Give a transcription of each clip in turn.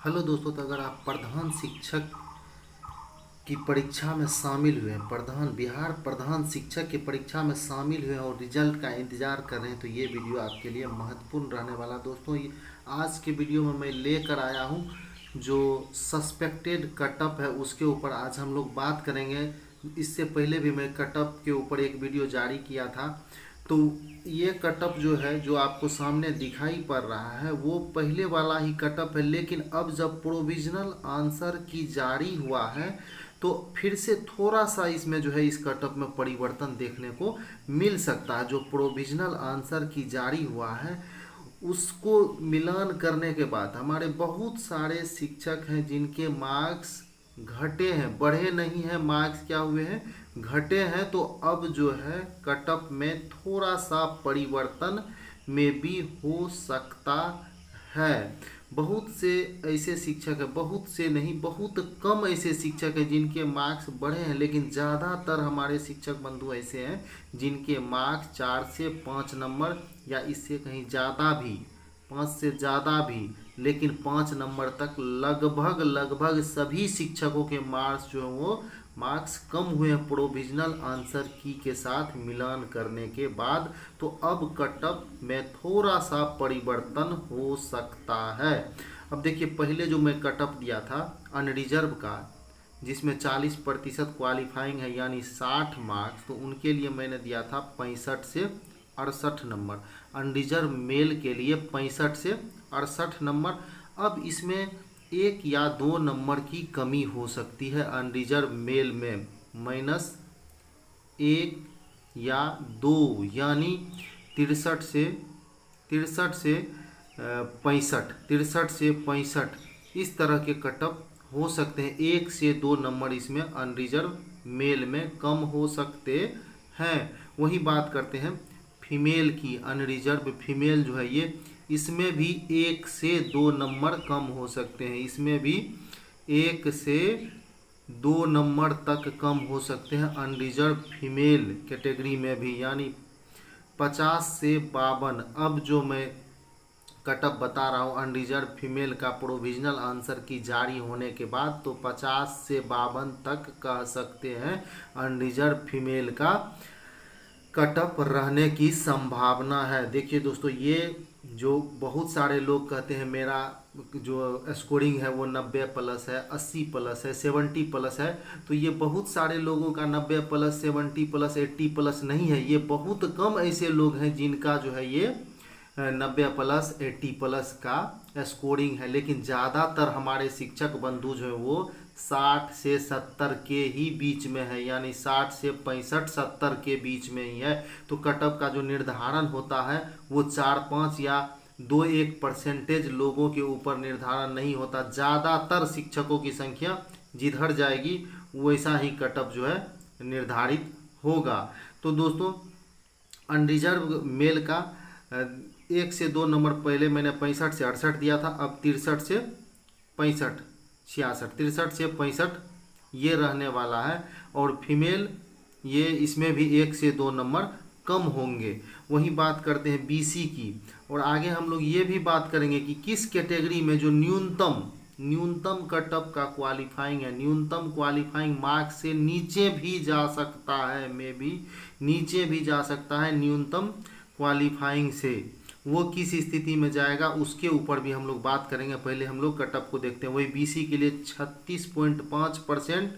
Hello दोस्तों, तो अगर आप प्रधान शिक्षक की परीक्षा में शामिल हुए हैं, बिहार प्रधान शिक्षक की परीक्षा में शामिल हुए हैं और रिजल्ट का इंतज़ार कर रहे हैं, तो ये वीडियो आपके लिए महत्वपूर्ण रहने वाला। दोस्तों, आज के वीडियो में मैं लेकर आया हूँ जो सस्पेक्टेड कटअप है उसके ऊपर आज हम लोग बात करेंगे। इससे पहले भी मैं कटअप के ऊपर एक वीडियो जारी किया था। तो ये कटअप जो है, जो आपको सामने दिखाई पड़ रहा है, वो पहले वाला ही कटअप है, लेकिन अब जब प्रोविजनल आंसर की जारी हुआ है तो फिर से थोड़ा सा इसमें जो है इस कटअप में परिवर्तन देखने को मिल सकता है। जो प्रोविजनल आंसर की जारी हुआ है उसको मिलान करने के बाद हमारे बहुत सारे शिक्षक हैं जिनके मार्क्स घटे हैं, बढ़े नहीं हैं, मार्क्स क्या हुए हैं, घटे हैं। तो अब जो है कटअप में थोड़ा सा परिवर्तन में भी हो सकता है। बहुत से ऐसे शिक्षक हैं, बहुत से नहीं, बहुत कम ऐसे शिक्षक हैं जिनके मार्क्स बढ़े हैं, लेकिन ज़्यादातर हमारे शिक्षक बंधु ऐसे हैं जिनके मार्क्स 4 से 5 नंबर या इससे कहीं ज़्यादा भी, 5 से ज़्यादा भी, लेकिन 5 नंबर तक लगभग लगभग सभी शिक्षकों के मार्क्स जो हैं वो मार्क्स कम हुए हैं प्रोविजनल आंसर की के साथ मिलान करने के बाद। तो अब कटअप में थोड़ा सा परिवर्तन हो सकता है। अब देखिए, पहले जो मैं कटअप दिया था अनरिजर्व का, जिसमें 40% क्वालिफाइंग है यानी 60 मार्क्स, तो उनके लिए मैंने दिया था 65 से 68 नंबर। अनरिजर्व मेल के लिए 65 से 68 नंबर। अब इसमें 1 या 2 नंबर की कमी हो सकती है अनरिजर्व मेल में, -1 या 2, यानी 63 से 65 इस तरह के कटअप हो सकते हैं। 1 से 2 नंबर इसमें अनरिजर्व मेल में कम हो सकते हैं। वही बात करते हैं फीमेल की, अनरिजर्व फीमेल जो है ये, इसमें भी 1 से 2 नंबर कम हो सकते हैं। इसमें भी 1 से 2 नंबर तक कम हो सकते हैं अनरिजर्व फीमेल कैटेगरी में भी, यानी 50 से 52। अब जो मैं कटअप बता रहा हूँ अनरिजर्व फीमेल का प्रोविजनल आंसर की जारी होने के बाद, तो 50 से 52 तक कह सकते हैं अनरिजर्व फीमेल का कटअप रहने की संभावना है। देखिए दोस्तों, ये जो बहुत सारे लोग कहते हैं मेरा जो स्कोरिंग है वो 90+ है, 80+ है, 70+ है, तो ये बहुत सारे लोगों का 90+, 70+, 80+ नहीं है। ये बहुत कम ऐसे लोग हैं जिनका जो है ये 90+, 80+ का स्कोरिंग है, लेकिन ज़्यादातर हमारे शिक्षक बंधु जो है वो 60 से 70 के ही बीच में है, यानी 60 से 65, 70 के बीच में ही है। तो कटअप का जो निर्धारण होता है वो 4-5 या 2-1% लोगों के ऊपर निर्धारण नहीं होता। ज़्यादातर शिक्षकों की संख्या जिधर जाएगी वैसा ही कटअप जो है निर्धारित होगा। तो दोस्तों, अनरिजर्व मेल का 1 से 2 नंबर पहले मैंने 65 से 68 दिया था, अब 63 से 65, 66, 63 से 65 ये रहने वाला है। और फीमेल ये, इसमें भी 1 से 2 नंबर कम होंगे। वही बात करते हैं बीसी की, और आगे हम लोग ये भी बात करेंगे कि किस कैटेगरी में जो न्यूनतम कटअप का क्वालिफाइंग है, न्यूनतम क्वालिफाइंग मार्क्स से नीचे भी जा सकता है, में भी नीचे भी जा सकता है न्यूनतम क्वालिफाइंग से, वो किस स्थिति में जाएगा उसके ऊपर भी हम लोग बात करेंगे। पहले हम लोग कटअप को देखते हैं। वही बीसी के लिए 36.5%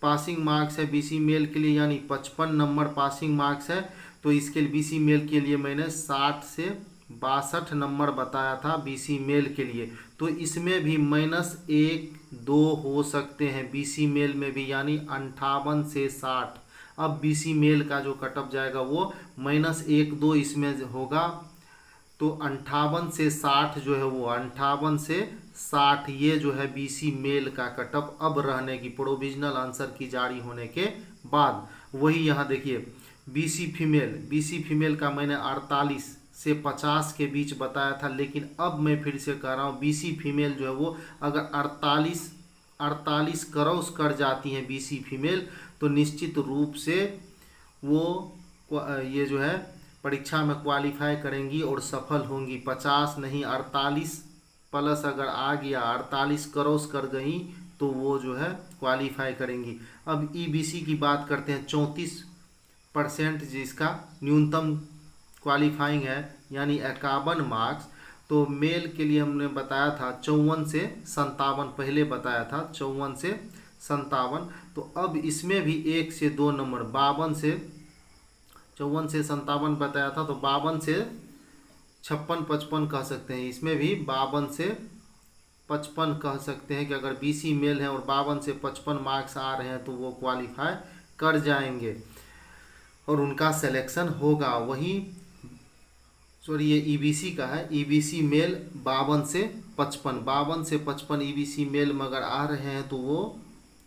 पासिंग मार्क्स है बीसी मेल के लिए, यानी 55 नंबर पासिंग मार्क्स है। तो इसके लिए बीसी मेल के लिए मैंने 60 से 62 नंबर बताया था बीसी मेल के लिए। तो इसमें भी -1-2 हो सकते हैं बीसी मेल में भी, यानी 58 से 60। अब बीसी मेल का जो कटअप जाएगा वो -1-2 इसमें होगा। तो 58 से 60 जो है वो 58 से 60 ये जो है बीसी मेल का कटअप अब रहने की, प्रोविजनल आंसर की जारी होने के बाद। वही यहाँ देखिए बीसी फीमेल का मैंने 48 से 50 के बीच बताया था, लेकिन अब मैं फिर से कह रहा हूँ बीसी फीमेल जो है वो अगर 48 क्रॉस कर जाती हैं बीसी फीमेल, तो निश्चित रूप से वो ये जो है परीक्षा में क्वालिफाई करेंगी और सफल होंगी। 50 नहीं, 48 प्लस अगर आ गया, 48 क्रॉस कर गई तो वो जो है क्वालिफाई करेंगी। अब ईबीसी की बात करते हैं। 34% जिसका न्यूनतम क्वालिफाइंग है, यानी 51 मार्क्स। तो मेल के लिए हमने बताया था 54 से 57, पहले बताया था 54 से 57। तो अब इसमें भी 1 से 2 नंबर, 52 से 54 से 57 बताया था, तो 52 से 56 55 कह सकते हैं। इसमें भी 52 से 55 कह सकते हैं कि अगर बीसी मेल है और 52 से 55 मार्क्स आ रहे हैं तो वो क्वालिफाई कर जाएंगे और उनका सिलेक्शन होगा। वही सॉरी, ये ईबीसी का है। ईबीसी मेल 52 से 55, 52 से 55 ईबीसी मेल में अगर आ रहे हैं तो वो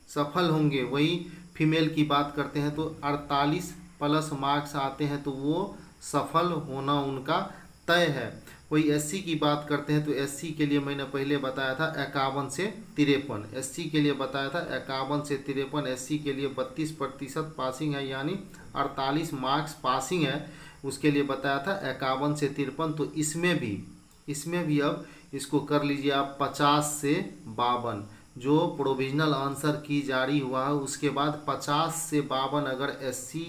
सफल होंगे। वही फीमेल की बात करते हैं तो 48 प्लस मार्क्स आते हैं तो वो सफल होना उनका तय है। वही एससी की बात करते हैं तो एससी के लिए मैंने पहले बताया था 51 से 53, एससी के लिए बताया था 51 से 53, एससी के लिए 32% पासिंग है, यानी 48 मार्क्स पासिंग है। उसके लिए बताया था 51 से 53। तो इसमें भी अब इसको कर लीजिए आप 50 से 52, जो प्रोविजनल आंसर की जारी हुआ है उसके बाद 50 से 52 अगर एससी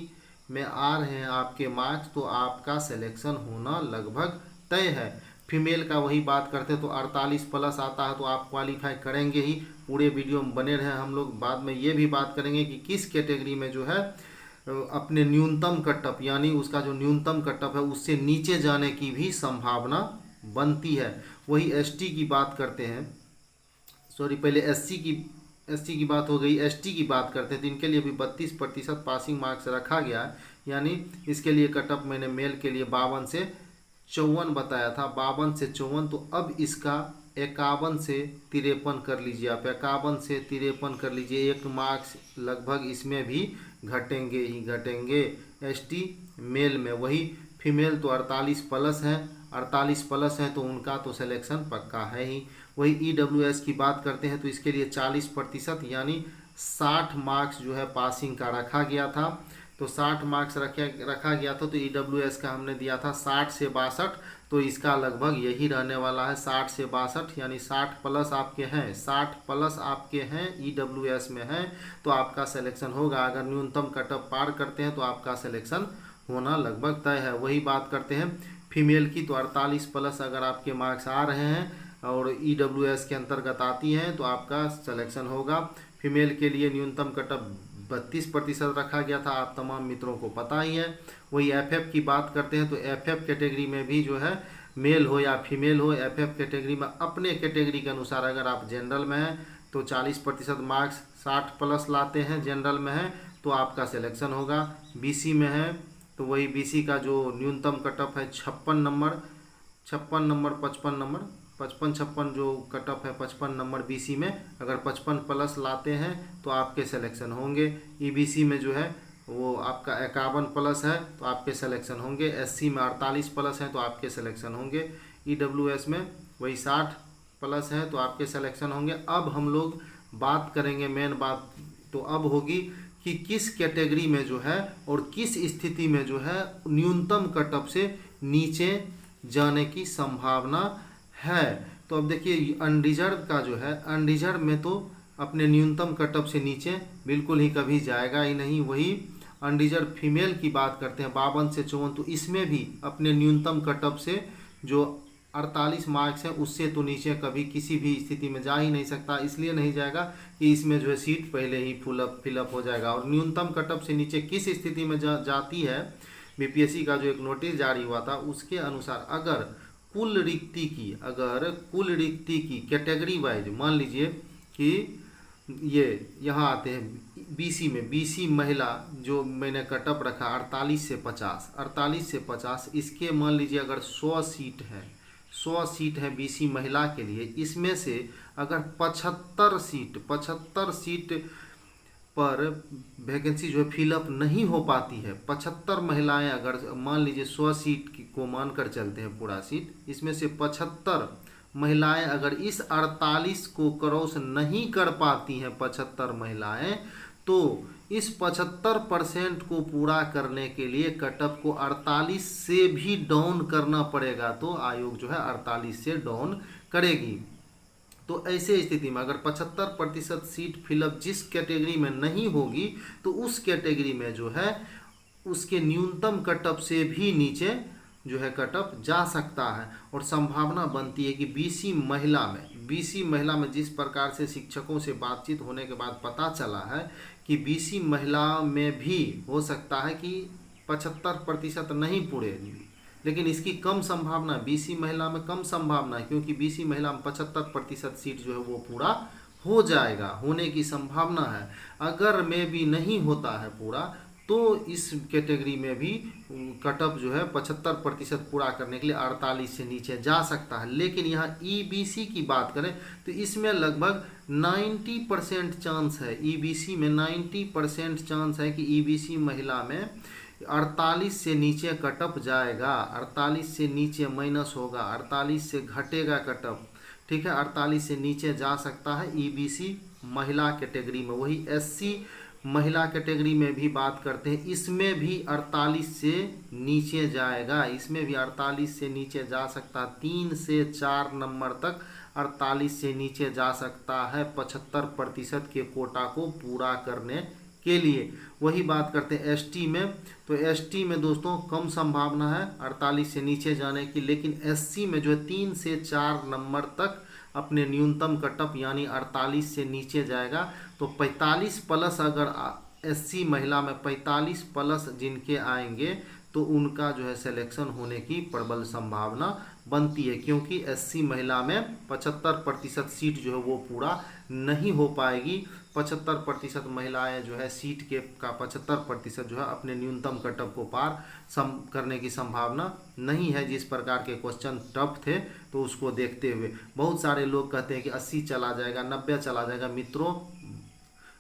में आ रहे हैं आपके मार्क्स तो आपका सिलेक्शन होना लगभग तय है। फीमेल का वही बात करते हैं तो 48 प्लस आता है तो आप क्वालिफाई करेंगे ही। पूरे वीडियो में बने रहे। हम लोग बाद में ये भी बात करेंगे कि किस कैटेगरी में जो है अपने न्यूनतम कटअप, यानी उसका जो न्यूनतम कटअप है उससे नीचे जाने की भी संभावना बनती है। वही एसटी की बात करते हैं, सॉरी पहले एससी की बात हो गई, एसटी की बात करते हैं तो इनके लिए भी 32% पासिंग मार्क्स रखा गया है। यानी इसके लिए कटअप मैंने मेल के लिए 52 से 54 बताया था, 52 से 54। तो अब इसका 51 से 53 कर लीजिए आप, 51 से 53 कर लीजिए। 1 मार्क्स लगभग इसमें भी घटेंगे ही घटेंगे एसटी मेल में। वही फीमेल तो 48 प्लस हैं, 48 प्लस हैं तो उनका तो सिलेक्शन पक्का है ही। वही ईडब्ल्यूएस की बात करते हैं तो इसके लिए 40% यानी 60 मार्क्स जो है पासिंग का रखा गया था। तो 60 मार्क्स रखा गया था। तो ईडब्ल्यूएस का हमने दिया था 60 से 62, तो इसका लगभग यही रहने वाला है 60 से 62, यानी 60 प्लस आपके हैं, 60 प्लस आपके हैं ईडब्ल्यूएस में हैं तो आपका सिलेक्शन होगा। अगर न्यूनतम कटअप पार करते हैं तो आपका सिलेक्शन होना लगभग तय है। वही बात करते हैं फीमेल की तो 48 प्लस अगर आपके मार्क्स आ रहे हैं और ईडब्ल्यूएस के अंतर्गत आती हैं तो आपका सिलेक्शन होगा। फीमेल के लिए न्यूनतम कटअप 32% रखा गया था, आप तमाम मित्रों को पता ही है। वही एफएफ की बात करते हैं तो एफएफ कैटेगरी में भी जो है मेल हो या फीमेल हो, एफएफ कैटेगरी में अपने कैटेगरी के अनुसार अगर आप जनरल में हैं तो 40% मार्क्स 60 प्लस लाते हैं, जनरल में है तो आपका सिलेक्शन होगा। बीसी में है तो वही बीसी का जो न्यूनतम कटअप है 56 नंबर, 55 जो कटअप है 55 नंबर बीसी में, अगर 55 प्लस लाते हैं तो आपके सिलेक्शन होंगे। ईबीसी में जो है वो आपका 51 प्लस है तो आपके सिलेक्शन होंगे। एससी में 48 प्लस हैं तो आपके सिलेक्शन होंगे। ईडब्ल्यूएस में वही 60 प्लस है तो आपके सिलेक्शन होंगे। अब हम लोग बात करेंगे, मेन बात तो अब होगी कि किस कैटेगरी में जो है और किस स्थिति में जो है न्यूनतम कटअप से नीचे जाने की संभावना है। तो अब देखिए अनरिजर्व का जो है, अनरिजर्व में तो अपने न्यूनतम कटअप से नीचे बिल्कुल ही कभी जाएगा ही नहीं। वही अनरिजर्व फीमेल की बात करते हैं 52 से 54, तो इसमें भी अपने न्यूनतम कटअप से जो 48 मार्क्स हैं उससे तो नीचे कभी किसी भी स्थिति में जा ही नहीं सकता। इसलिए नहीं जाएगा कि इसमें जो है सीट पहले ही फिलअप हो जाएगा। और न्यूनतम कटअप से नीचे किस स्थिति में जाती है, बीपीएससी का जो एक नोटिस जारी हुआ था उसके अनुसार अगर कुल रिक्ति की कैटेगरी वाइज, मान लीजिए कि ये यहाँ आते हैं बीसी में, बीसी महिला जो मैंने कटअप रखा 48 से 50, इसके मान लीजिए अगर 100 सीट है बीसी महिला के लिए, इसमें से अगर 75 सीट पर वैकेंसी जो है फिलअप नहीं हो पाती है, 75 महिलाएं अगर मान लीजिए 100 सीट को मानकर चलते हैं पूरा सीट, इसमें से 75 महिलाएं अगर इस 48 को क्रॉस नहीं कर पाती हैं 75 महिलाएं, तो इस 75% को पूरा करने के लिए कटअप को 48 से भी डाउन करना पड़ेगा। तो आयोग जो है 48 से डाउन करेगी। तो ऐसे स्थिति में अगर 75% सीट फिलअप जिस कैटेगरी में नहीं होगी तो उस कैटेगरी में जो है उसके न्यूनतम कटअप से भी नीचे जो है कटअप जा सकता है। और संभावना बनती है कि बीसी महिला में जिस प्रकार से शिक्षकों से बातचीत होने के बाद पता चला है कि बीसी महिला में भी हो सकता है कि 75% नहीं पूरे, लेकिन इसकी कम संभावना, बीसी महिला में कम संभावना है क्योंकि बीसी महिला में 75% सीट जो है वो पूरा हो जाएगा, होने की संभावना है। अगर में भी नहीं होता है पूरा तो इस कैटेगरी में भी कटअप जो है 75% पूरा करने के लिए 48 से नीचे जा सकता है। लेकिन यहाँ ईबीसी की बात करें तो इसमें लगभग 90% चांस है, ईबीसी में 90% चांस है कि ईबीसी महिला में 48 से नीचे कटअप जाएगा, 48 से नीचे माइनस होगा, 48 से घटेगा कटअप, ठीक है, 48 से नीचे जा सकता है ईबीसी महिला कैटेगरी में। वही एससी महिला कैटेगरी में भी बात करते हैं, इसमें भी 48 से नीचे जाएगा, इसमें भी 48 से नीचे जा सकता है, 3 से 4 नंबर तक 48 से नीचे जा सकता है 75% के कोटा को पूरा करने के लिए। वही बात करते हैं एसटी में, तो एसटी में दोस्तों कम संभावना है 48 से नीचे जाने की, लेकिन एससी में जो है 3 से 4 नंबर तक अपने न्यूनतम कटअप यानी 48 से नीचे जाएगा। तो 45 प्लस अगर एससी महिला में 45 प्लस जिनके आएंगे तो उनका जो है सिलेक्शन होने की प्रबल संभावना बनती है, क्योंकि एससी महिला में 75% सीट जो है वो पूरा नहीं हो पाएगी। 75% महिलाएं जो है सीट के का 75% जो है अपने न्यूनतम कटअप को पार करने की संभावना नहीं है। जिस प्रकार के क्वेश्चन टफ थे तो उसको देखते हुए बहुत सारे लोग कहते हैं कि 80 चला जाएगा, 90 चला जाएगा। मित्रों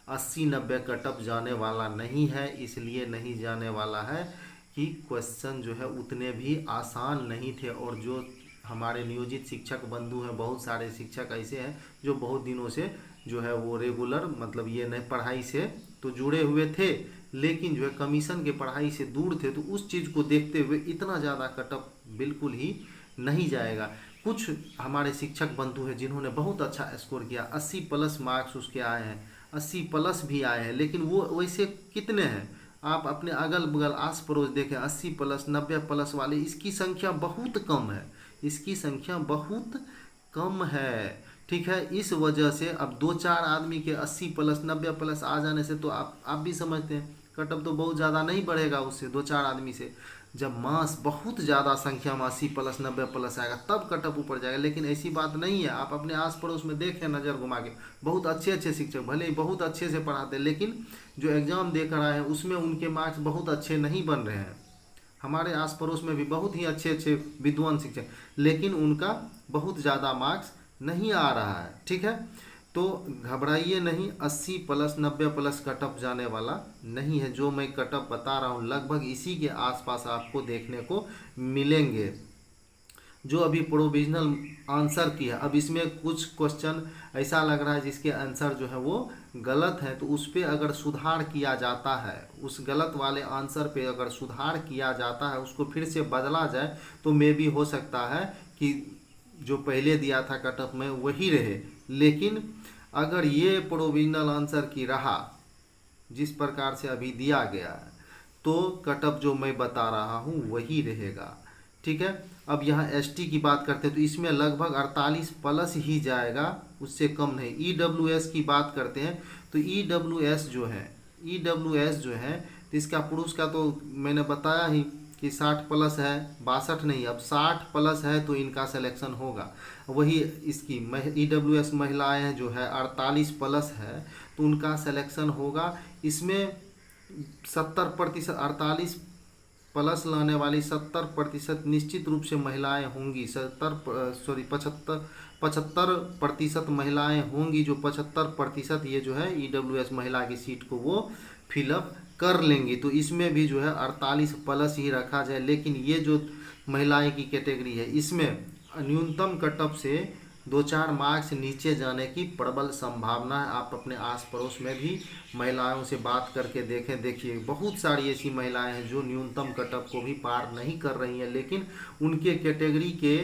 80-90 कटअप जाने वाला नहीं है, इसलिए नहीं जाने वाला है कि क्वेश्चन जो है उतने भी आसान नहीं थे। और जो हमारे नियोजित शिक्षक बंधु हैं, बहुत सारे शिक्षक ऐसे हैं जो बहुत दिनों से जो है वो रेगुलर मतलब ये नए पढ़ाई से तो जुड़े हुए थे, लेकिन जो है कमीशन के पढ़ाई से दूर थे, तो उस चीज़ को देखते हुए इतना ज़्यादा कटअप बिल्कुल ही नहीं जाएगा। कुछ हमारे शिक्षक बंधु हैं जिन्होंने बहुत अच्छा स्कोर किया, 80 प्लस मार्क्स उसके आए हैं, 80 प्लस भी आए हैं, लेकिन वो वैसे कितने हैं आप अपने अगल बगल आस पड़ोस देखें, 80 प्लस 90 प्लस वाले इसकी संख्या बहुत कम है, इसकी संख्या बहुत कम है, ठीक है। इस वजह से अब 2-4 आदमी के 80 प्लस 90 प्लस आ जाने से तो आप भी समझते हैं कटअप तो बहुत ज़्यादा नहीं बढ़ेगा उससे, 2-4 आदमी से। जब मास बहुत ज़्यादा संख्या में 80 प्लस 90 प्लस आएगा तब कटअप ऊपर जाएगा, लेकिन ऐसी बात नहीं है। आप अपने आस पड़ोस में देखें नज़र घुमा के, बहुत अच्छे अच्छे शिक्षक भले ही बहुत अच्छे से पढ़ाते हैं, लेकिन जो एग्ज़ाम देकर आए हैं उसमें उनके मार्क्स बहुत अच्छे नहीं बन रहे हैं। हमारे आस पड़ोस में भी बहुत ही अच्छे अच्छे विद्वान शिक्षक, लेकिन उनका बहुत ज़्यादा मार्क्स नहीं आ रहा है, ठीक है। तो घबराइए नहीं, 80 प्लस 90 प्लस कटअप जाने वाला नहीं है। जो मैं कटअप बता रहा हूँ लगभग इसी के आसपास आपको देखने को मिलेंगे। जो अभी प्रोविजनल आंसर की है, अब इसमें कुछ क्वेश्चन ऐसा लग रहा है जिसके आंसर जो है वो गलत है, तो उस पर अगर सुधार किया जाता है, उस गलत वाले आंसर पे अगर सुधार किया जाता है, उसको फिर से बदला जाए, तो मे भी हो सकता है कि जो पहले दिया था कटअप में वही रहे। लेकिन अगर ये प्रोविजनल आंसर की रहा जिस प्रकार से अभी दिया गया है तो कटअप जो मैं बता रहा हूँ वही रहेगा, ठीक है। अब यहाँ एसटी की बात करते हैं तो इसमें लगभग 48 प्लस ही जाएगा, उससे कम नहीं। ईडब्ल्यूएस की बात करते हैं तो ईडब्ल्यूएस जो है तो इसका पुरुष का तो मैंने बताया ही कि 60 प्लस है, 62 नहीं, अब 60 प्लस है तो इनका सिलेक्शन होगा। वही इसकी ईडब्ल्यूएस महिलाएं हैं जो है 48 प्लस है तो उनका सिलेक्शन होगा। इसमें 70% 48 प्लस लाने वाली 70% निश्चित रूप से महिलाएं होंगी, 75% महिलाएं होंगी, जो 75% ये जो है ईडब्ल्यूएस महिला की सीट को वो फिलअप कर लेंगी। तो इसमें भी जो है 48 प्लस ही रखा जाए। लेकिन ये जो महिलाएं की कैटेगरी है इसमें न्यूनतम कटअप से 2-4 मार्क्स नीचे जाने की प्रबल संभावना है। आप अपने आस पड़ोस में भी महिलाओं से बात करके देखें, देखिए बहुत सारी ऐसी महिलाएं हैं जो न्यूनतम कटअप को भी पार नहीं कर रही हैं, लेकिन उनके कैटेगरी के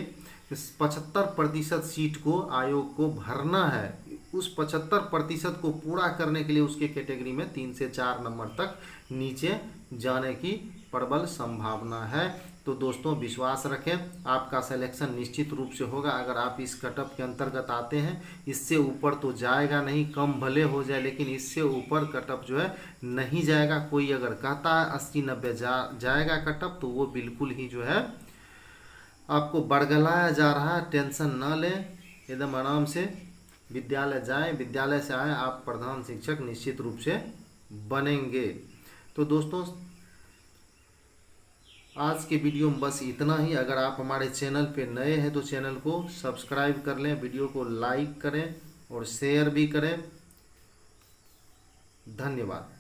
75% सीट को आयोग को भरना है। उस 75% को पूरा करने के लिए उसके कैटेगरी में 3 से 4 नंबर तक नीचे जाने की प्रबल संभावना है। तो दोस्तों विश्वास रखें, आपका सिलेक्शन निश्चित रूप से होगा अगर आप इस कटअप के अंतर्गत आते हैं। इससे ऊपर तो जाएगा नहीं, कम भले हो जाए लेकिन इससे ऊपर कटअप जो है नहीं जाएगा। कोई अगर कहता है 80-90 जाएगा कटअप, तो वो बिल्कुल ही जो है आपको बरगलाया जा रहा है। टेंशन ना लें, एकदम आराम से विद्यालय जाएं, विद्यालय से आएँ, आप प्रधान शिक्षक निश्चित रूप से बनेंगे। तो दोस्तों आज के वीडियो में बस इतना ही। अगर आप हमारे चैनल पे नए हैं तो चैनल को सब्सक्राइब कर लें, वीडियो को लाइक करें और शेयर भी करें। धन्यवाद।